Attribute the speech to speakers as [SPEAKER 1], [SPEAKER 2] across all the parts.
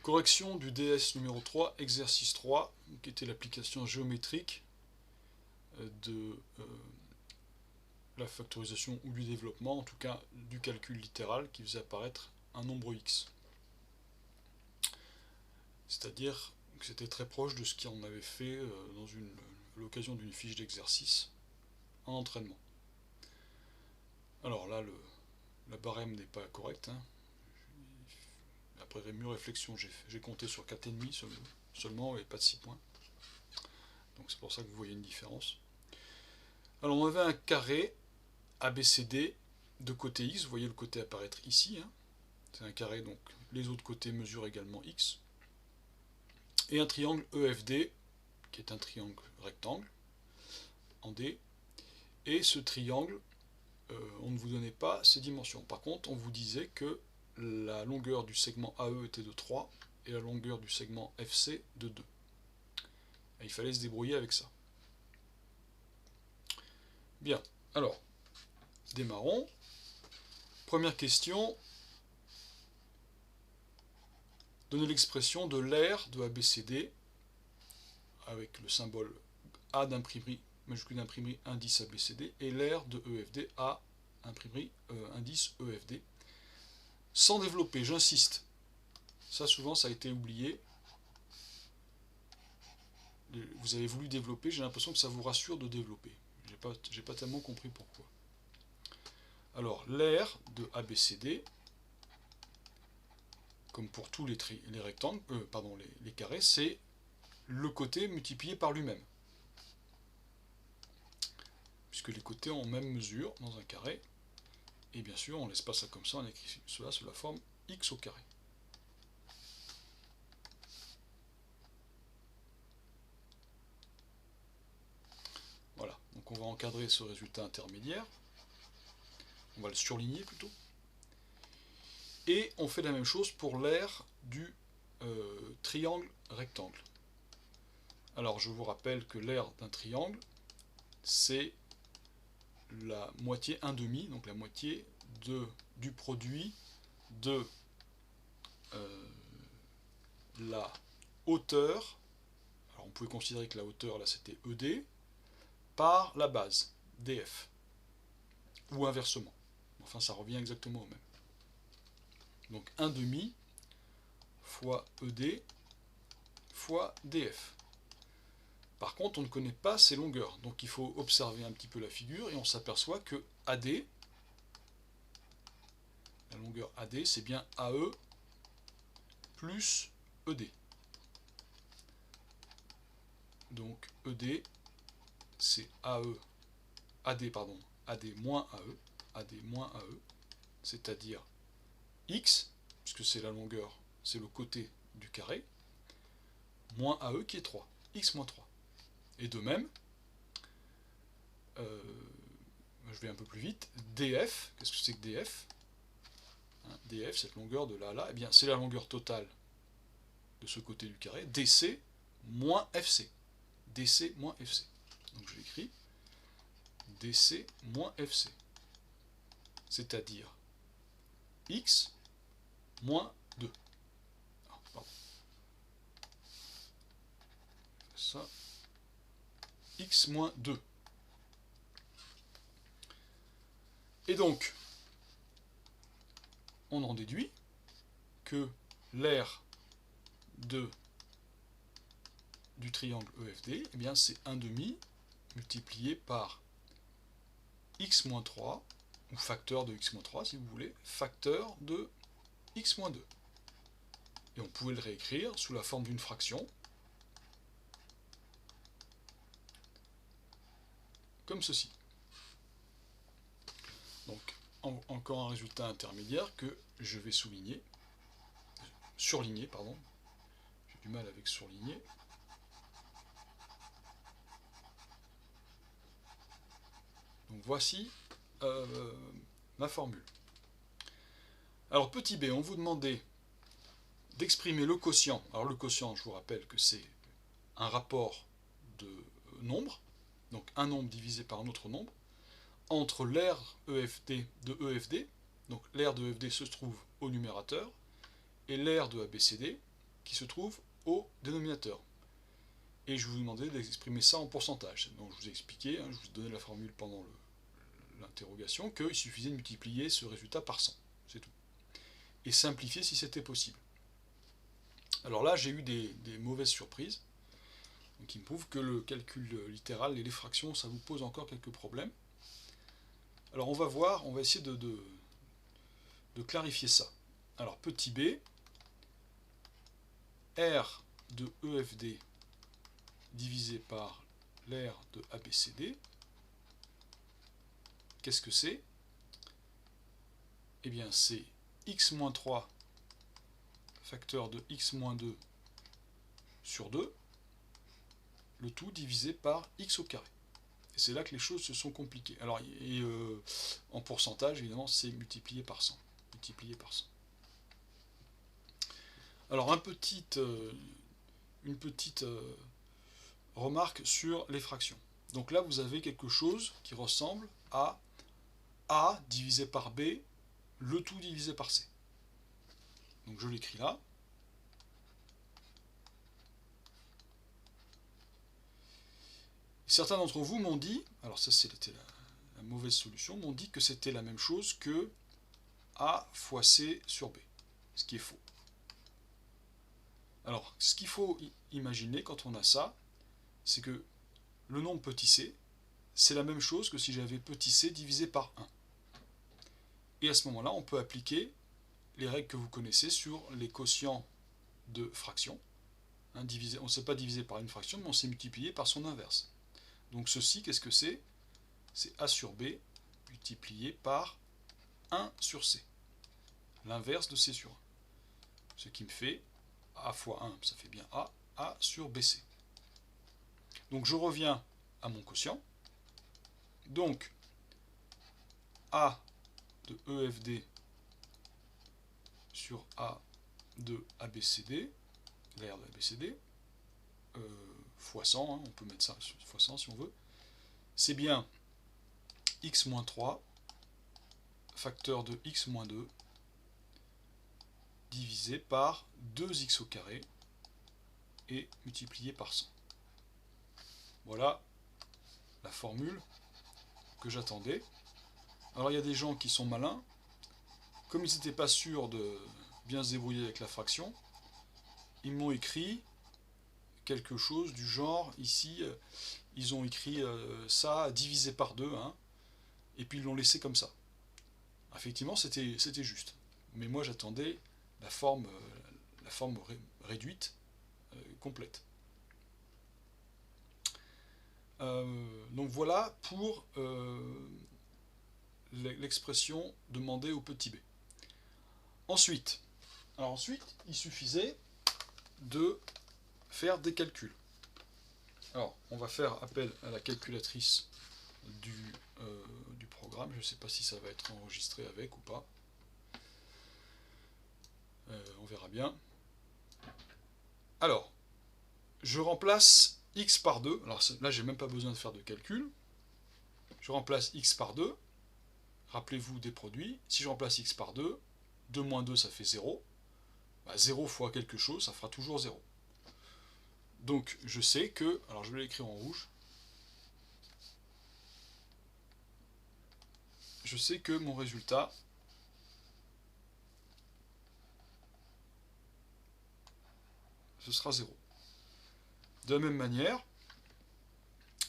[SPEAKER 1] Correction du DS numéro 3, exercice 3, qui était l'application géométrique de la factorisation ou du développement, en tout cas du calcul littéral qui faisait apparaître un nombre x. C'est-à-dire que c'était très proche de ce qu'on avait fait à l'occasion d'une fiche d'exercice en entraînement. Alors là, la barème n'est pas correcte. Après mûre réflexion, j'ai compté sur 4,5 seulement et pas de 6 points. Donc c'est pour ça que vous voyez une différence. Alors on avait un carré ABCD de côté x, vous voyez le côté apparaître ici. C'est un carré, donc les autres côtés mesurent également x. Et un triangle EFD, qui est un triangle rectangle, en D. Et ce triangle, on ne vous donnait pas ses dimensions. Par contre, on vous disait que la longueur du segment AE était de 3 et la longueur du segment FC de 2. Et il fallait se débrouiller avec ça. Bien, alors, démarrons. Première question. Donnez l'expression de l'aire de ABCD avec le symbole A d'imprimerie, majuscule d'imprimerie indice ABCD, et l'aire de EFD A imprimerie indice EFD. Sans développer, j'insiste. Ça, souvent, ça a été oublié. Vous avez voulu développer, j'ai l'impression que ça vous rassure de développer. J'ai pas tellement compris pourquoi. Alors, l'aire de ABCD, comme pour tous les rectangles, les carrés, c'est le côté multiplié par lui-même. Puisque les côtés ont même mesure dans un carré. Et bien sûr, on ne laisse pas ça comme ça, on écrit cela sous la forme x au carré. Voilà, donc on va encadrer ce résultat intermédiaire. On va le surligner plutôt. Et on fait la même chose pour l'aire du triangle rectangle. Alors je vous rappelle que l'aire d'un triangle, c'est la moitié 1/2, donc la moitié du produit de la hauteur, alors on pouvait considérer que la hauteur là c'était ED, par la base, DF, ou inversement. Enfin ça revient exactement au même. Donc 1/2 fois ED fois DF. Par contre, on ne connaît pas ces longueurs, donc il faut observer un petit peu la figure, et on s'aperçoit que AD, la longueur AD, c'est bien AE plus ED. Donc ED, c'est AD moins AE, AD moins AE, c'est-à-dire X, puisque c'est la longueur, c'est le côté du carré, moins AE qui est 3, X moins 3. Et de même, je vais un peu plus vite, DF, qu'est-ce que c'est que DF? DF, cette longueur de là à là, eh bien c'est la longueur totale de ce côté du carré, DC moins FC. DC moins FC. Donc je l'écris, DC moins FC. C'est-à-dire X moins 2. Ah, pardon. Ça, X moins 2. Et donc, on en déduit que l'aire du triangle EFD, eh bien c'est 1/2 multiplié par x moins 3, ou facteur de x moins 3 si vous voulez, facteur de x moins 2. Et on pouvait le réécrire sous la forme d'une fraction, comme ceci. Donc, encore un résultat intermédiaire que je vais surligner, pardon. J'ai du mal avec surligner. Donc voici ma formule. Alors petit b, on vous demandait d'exprimer le quotient. Alors le quotient, je vous rappelle que c'est un rapport de nombres, donc un nombre divisé par un autre nombre, entre l'aire EFD de EFD, donc l'aire de EFD se trouve au numérateur, et l'aire de ABCD qui se trouve au dénominateur. Et je vous demandais d'exprimer ça en pourcentage. Donc je vous ai expliqué, je vous ai donné la formule pendant l'interrogation, qu'il suffisait de multiplier ce résultat par 100. C'est tout. Et simplifier si c'était possible. Alors là, j'ai eu des mauvaises surprises, qui me prouvent que le calcul littéral et les fractions, ça vous pose encore quelques problèmes. Alors on va voir, on va essayer de clarifier ça. Alors petit b, R de EFD divisé par l'R de ABCD, qu'est-ce que c'est? Eh bien c'est x-3 facteur de x-2 sur 2, le tout divisé par x au carré. Et c'est là que les choses se sont compliquées. Alors, en pourcentage, évidemment, c'est multiplié par 100. Multiplié par 100. Alors, une petite remarque sur les fractions. Donc là, vous avez quelque chose qui ressemble à A divisé par B, le tout divisé par C. Donc je l'écris là. Certains d'entre vous m'ont dit, alors ça c'était la mauvaise solution, m'ont dit que c'était la même chose que A fois C sur B, ce qui est faux. Alors, ce qu'il faut imaginer quand on a ça, c'est que le nombre petit c, c'est la même chose que si j'avais petit c divisé par 1. Et à ce moment-là, on peut appliquer les règles que vous connaissez sur les quotients de fractions. On ne sait pas diviser par une fraction, mais on sait multiplier par son inverse. Donc ceci, qu'est-ce que c'est? C'est A sur B multiplié par 1 sur C. L'inverse de C sur 1. Ce qui me fait A fois 1, ça fait bien A sur BC. Donc je reviens à mon quotient. Donc A de EFD sur A de ABCD, l'air de ABCD, fois 100, on peut mettre ça fois 100 si on veut, c'est bien x-3 facteur de x-2 divisé par 2x au carré et multiplié par 100. Voilà la formule que j'attendais. Alors il y a des gens qui sont malins, comme ils n'étaient pas sûrs de bien se débrouiller avec la fraction, ils m'ont écrit quelque chose du genre, ici, ils ont écrit ça divisé par 2, hein, et puis ils l'ont laissé comme ça. Effectivement, c'était juste. Mais moi, j'attendais la forme réduite, complète. Donc voilà pour l'expression demandée au petit b. Ensuite, il suffisait de faire des calculs. Alors, on va faire appel à la calculatrice du programme. Je ne sais pas si ça va être enregistré avec ou pas. On verra bien. Alors, je remplace x par 2. Alors là, j'ai même pas besoin de faire de calcul. Je remplace x par 2. Rappelez-vous des produits. Si je remplace x par 2, 2 moins 2, ça fait 0. 0 fois quelque chose, ça fera toujours 0. Donc, je sais que... Alors, je vais l'écrire en rouge. Je sais que mon résultat... ce sera 0. De la même manière,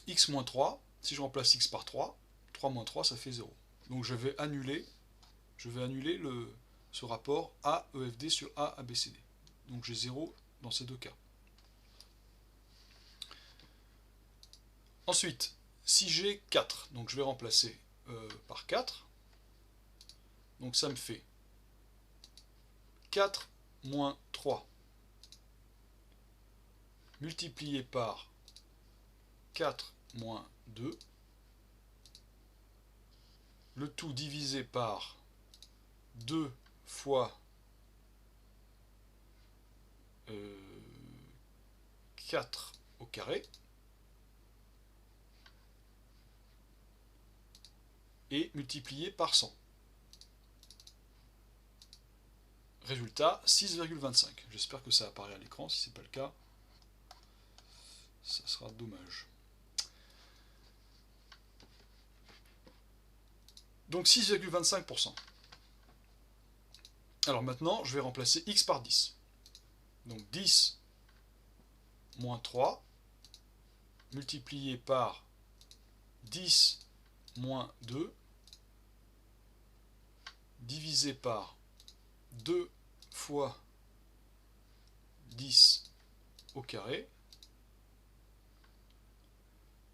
[SPEAKER 1] x moins 3, si je remplace x par 3, 3 moins 3, ça fait 0. Donc je vais annuler ce rapport AEFD sur AABCD. Donc j'ai 0 dans ces deux cas. Ensuite, si j'ai 4, donc je vais remplacer par 4. Donc ça me fait 4 moins 3 multiplié par 4 moins 2, le tout divisé par 2 fois 4 au carré, et multiplié par 100. Résultat, 6,25. J'espère que ça apparaît à l'écran. Si ce n'est pas le cas, ça sera dommage. Donc 6,25%. Alors maintenant, je vais remplacer x par 10. Donc 10 moins 3, multiplié par 10 moins 2, divisé par 2 fois 10 au carré,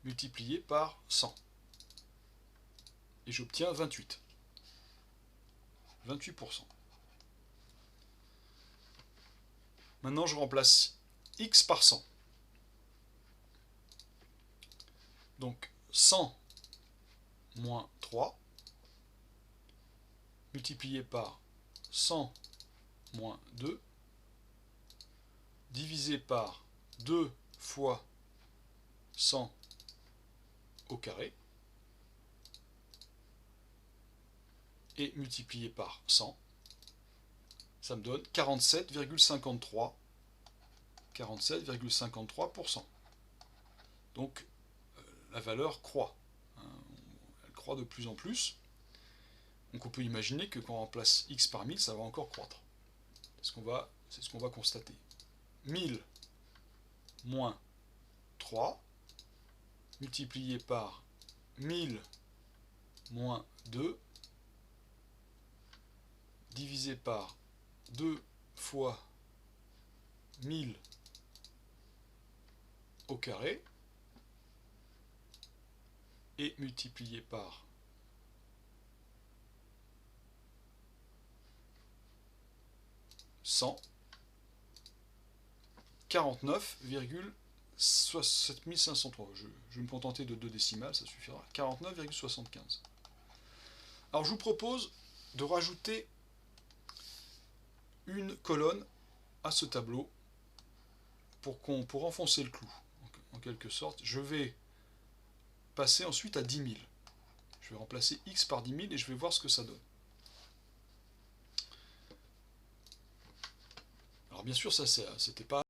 [SPEAKER 1] multiplié par 100. Et j'obtiens 28. 28%. Maintenant, je remplace x par 100. Donc 100 moins 3, multiplié par 100 moins 2, divisé par 2 fois 100 au carré, et multiplié par 100, ça me donne 47,53%. 47,53%. Donc la valeur croît. Elle croît de plus en plus. Donc on peut imaginer que quand on remplace x par 1000, ça va encore croître. C'est ce qu'on va constater. 1000 moins 3, multiplié par 1000 moins 2, divisé par 2 fois 1000 au carré, et multiplié par 100, 49,7503. Je vais me contenter de 2 décimales, ça suffira. 49,75. Alors je vous propose de rajouter une colonne à ce tableau pour enfoncer le clou, en quelque sorte. Je vais passer ensuite à 10 000. Je vais remplacer x par 10 000 et je vais voir ce que ça donne. Alors bien sûr, ça c'était pas